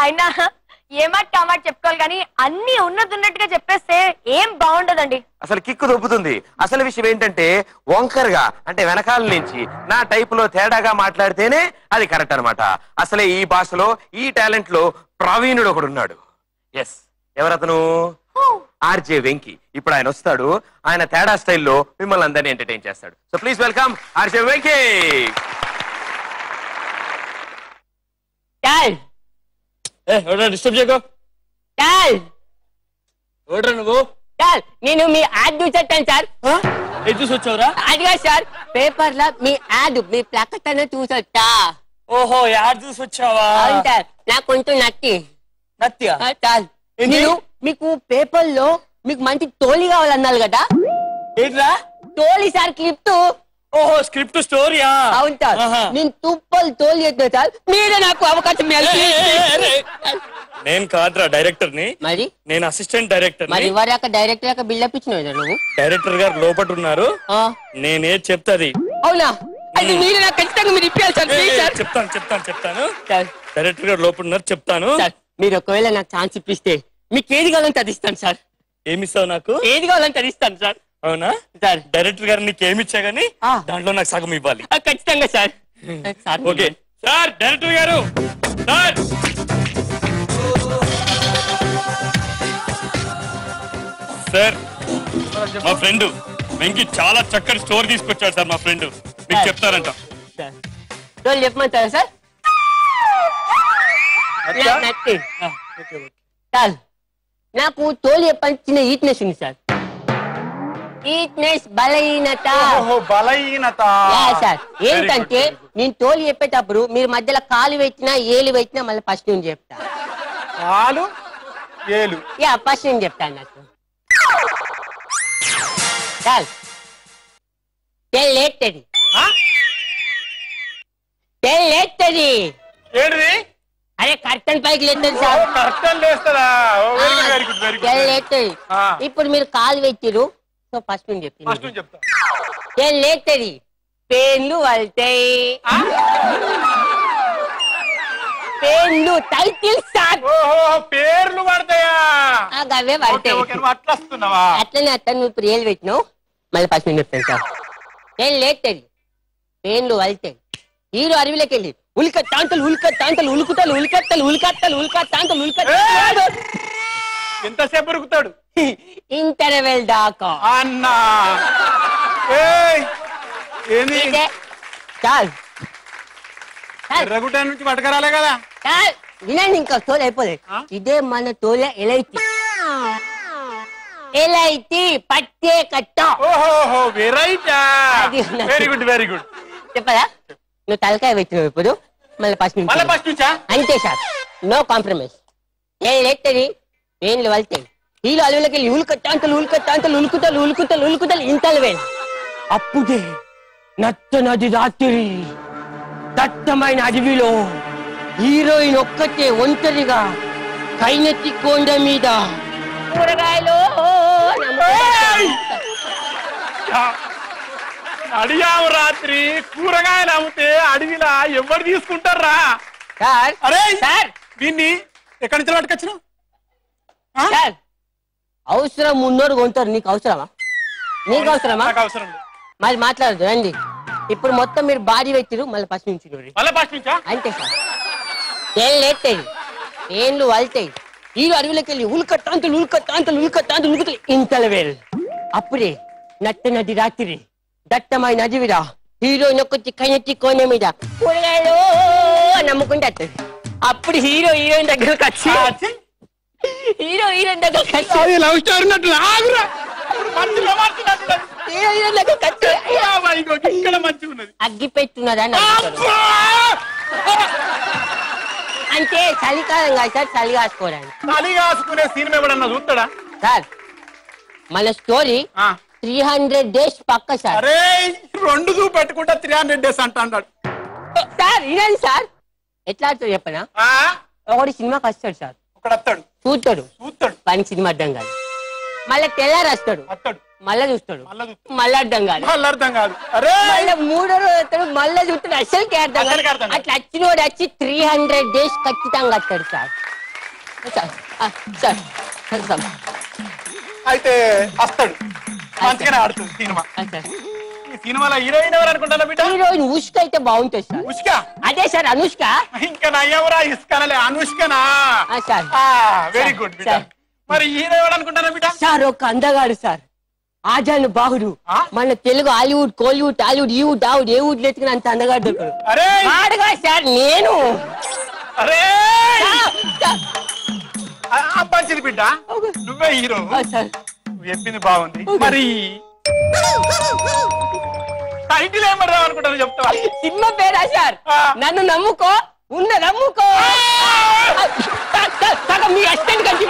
అయినా ఏ మాట కామాట చెప్పుకోవాలి కానీ అన్ని ఉన్నట్టుగా చెప్పేస్తే ఏం బాగుండదండి. అసలు కిక్కు దొబ్బుతుంది. అసలు విషయం ఏంటంటే వంకరగా అంటే వెనకాల నుంచి నా టైప్ లో తేడాగా మాట్లాడితేనే అది కరెక్ట్ అనమాట. అసలే ఈ భాషలో ఈ టాలెంట్ లో ప్రవీణుడు ఒకడున్నాడు. ఎస్, ఎవరతను? ఆర్జే వెంకీ. ఇప్పుడు ఆయన వస్తాడు. ఆయన తేడా స్టైల్లో మిమ్మల్ని అందరినీ ఎంటర్టైన్ చేస్తాడు. So please welcome RJ Venky. Disturb చేయకు. నువ్వు నేను మీ యాడ్ చూసొచ్చాను సార్. చూసి వచ్చావురా? అదిగా సార్, పేపర్ లో మీ యాడ్ మీ ప్లాకెట్ అనే చూసొచ్చా. ఓహో, యాడ్ చూసి వచ్చావా? అవును సార్, నాకు కొంచెం నత్తిగా సార్. నేను మీకు పేపర్ లో మీకు మంచి తోలి కావాలన్నారు కదా. ఏంట్రా? తోలి సార్, క్లిప్. ఓహో, స్క్రిప్ట్ స్టోరీయా? అవును సార్, నేను తుప్పలు తోలి చేస్తున్నా సార్. మీరే నాకు అవకాశం. నేను కాదురా డైరెక్టర్ ని. మరి నేను అసిస్టెంట్ డైరెక్టర్. మరి ఇవరాక డైరెక్టర్ యొక్క బిల్డప్ ఇచ్చినావు నువ్వు. డైరెక్టర్ గారు లోపట ఉన్నారు, నేనే చెప్తాది. అవునా? అది మీరు నాకు ఖచ్చితంగా మీరు ఇప్పాలి సార్. చెప్తాను. డైరెక్టర్ గారు లోపల ఉన్నారు, చెప్తాను. మీరు ఒకవేళ నాకు ఛాన్స్ ఇప్పిస్తే మీకు ఏది కావాలంటే అది ఇస్తాను సార్. ఏమిస్తావు నాకు? ఏది కావాలంటే అది ఇస్తాను సార్. అవునా సార్? డైరెక్టర్ గారు నీకు ఏమిచ్చా గానీ దాంట్లో నాకు సగం ఇవ్వాలి. ఖచ్చితంగా సార్. Okay sir. డైరెక్టర్ గారు సార్, సార్ మా ఫ్రెండ్ వెంకీ చాలా చక్కటి స్టోరీ తీసుకొచ్చాడు సార్. మా ఫ్రెండ్ మీకు చెప్తారంట. చెప్పమంటారా సార్? సార్, నాకు తోలు చెప్పని చిన్న ఈట్నెస్ ఉంది సార్. ఈట్నెస్, బలహీనత. సార్ ఏంటంటే నేను తోలు చెప్పేటప్పుడు మీరు మధ్యలో కాలు పెట్టినా ఏలు పెట్టినా మళ్ళీ ఫస్ట్ నుంచి చెప్తా. కాలు ఏలు ఫస్ట్ నుంచి చెప్తాను నాకు. సార్ తెల్లేస్తుంది. తెల్లేస్తుంది. ఏంటిది? అరే కర్టన్ పైకి లేస్తుంది సార్. కర్టన్ లేస్తుందా? తెల్లేస్తుంది. ఇప్పుడు మీరు కాలు పెట్టిరు, సో ఫస్ట్ నుంచి చెప్తా. తెల్లేస్తుంది. పేర్లు వల్తాయి. పేర్లు టైటిల్ సార్. పేర్లు పడతాయా? అవే పడతాయి. అట్లనే నువ్వు ఇప్పుడు ఏళ్ళు పెట్టినావు, మళ్ళీ ఫస్ట్ నుంచి చెప్తాను సార్. తెల్లేస్తుంది. పేర్లు వల్తాయి. హీరో అడవిలోకి వెళ్ళి ఉల్కట్టాంతలు ఎంతసేపు ఉరుకుతాడు? ఇంటర్వెల్ దాకా. అన్నా చాలు ఎర్రగుట్ట నుంచి పట్టుకరాలే కదా. వినండి, ఇంకా తోలు అయిపోలేదు. ఇదే మన తోల ఎలైతి. పట్టే కట్ట. Very good. చెప్పదా? నువ్వు తలకాయ పెట్టినావు ఇప్పుడు, మళ్ళీ ఫస్ట్ నుంచి అంతే సార్. No compromise. ఏది వేన్లు వెళ్తాయి. హీరో అడవిలోకి వెళ్ళి ఉలుకుతాలు ఇంతలు వేలు. అప్పుడే నచ్చనది రాత్రి దట్టమైన అడవిలో హీరోయిన్ ఒక్కటే ఒంటరిగా కైనెత్తి కొండ మీద కూరగాయలు అడిగాము. రాత్రి కూరగాయలు అమ్మితే అడవిలా ఎవరు తీసుకుంటారా? అరే సార్, దీన్ని ఎక్కడి నుంచి పట్టుకొచ్చినావు? అవసరం ఉన్నోరు కొంటారు. నీకు అవసరమా? నీకు అవసరమా? మరి మాట్లాడదు రండి. ఇప్పుడు మొత్తం మీరు బాడీ పెట్టిరు, మళ్ళీ ఫస్ట్ నుంచి అంతే సార్. లేస్తాయి, ఏళ్ళు వల్తాయి. హీరో అడవిలోకి వెళ్ళి ఉల్కట్టాంతలు ఇంతల వేలు. అప్పుడే నట్టనది రాత్రి దట్టమైన అడవిరా హీరోయిన్ ఒక్కొచ్చి కైనెత్తి కోనే మీద కూరగాయలు నమ్ముకుంటే వస్తుంది. అప్పుడు హీరోయిన్ దగ్గరకు వచ్చి లవ్ స్టోరీ అగ్గి పెట్టున్నదా అంటే చలికాలం కాదు సార్, చలి కాసుకోవడానికి. చలి కాసుకునే సినిమా ఎవడన్నా చూస్తాడా సార్? మన స్టోరీ 300 days పక్క సార్. అరే 2 చూపెట్టుకుంటా 300 days అంటాడు సార్. ఇదండి సార్, ఎట్లా ఆడుతాడు చెప్పనా? ఒకటి సినిమాకి వస్తాడు సార్, చూస్తాడు పని సినిమా అర్థం కాదు. మళ్ళీ తెల్లారు వస్తాడు, మళ్ళా చూస్తాడు, మళ్ళీ అర్థం కాదు. మళ్ళీ 3వ రోజు వస్తాడు, మళ్ళీ చూస్తాడు, అసలుకి అర్థం కాదు. అట్లా వచ్చినోడు వచ్చి 300 days ఖచ్చితంగా వస్తాడు సార్. సార్ సార్ అయితే వస్తాడు మంచిగానే ఆడుతుంది సినిమా. ఈ సినిమాలో హీరోయిన్ ఎవరు అనుకుంటారా బిడ్డ? హీరోయిన్ ఉష్క అయితే బాగుంటుంది సార్. ఉష్క? అదే సార్ అనుష్క. ఇంకా నయ్యవరా ఇసుకనలే అనుష్కనా? సార్ వెరీ గుడ్ బిడ్డ. మరి హీరో ఎవరు అనుకుంటారా బిడ్డ? సార్ ఒక అందగాడు సార్, ఆజాను బాహుడు. మన తెలుగు హాలీవుడ్, కోలీవుడ్, టాలీవుడ్, ఈవుడ్, ఆవుడ్, ఏ వుడ్ లేతుకుని అంత అందగాడు దొరకడు. అరే ఆడగా సార్ నేను. అరే మంచిది బిడ్డ, నువ్వే హీరో. నువ్వు చెప్పింది బాగుంది. మరి టైటిల్ ఏమరా అనుకుంటాను చెప్తావా? సినిమా పేరా సార్? నన్ను నమ్ముకో, ఉన్న నమ్ముకో. మీ అసిస్టెంట్ కంచి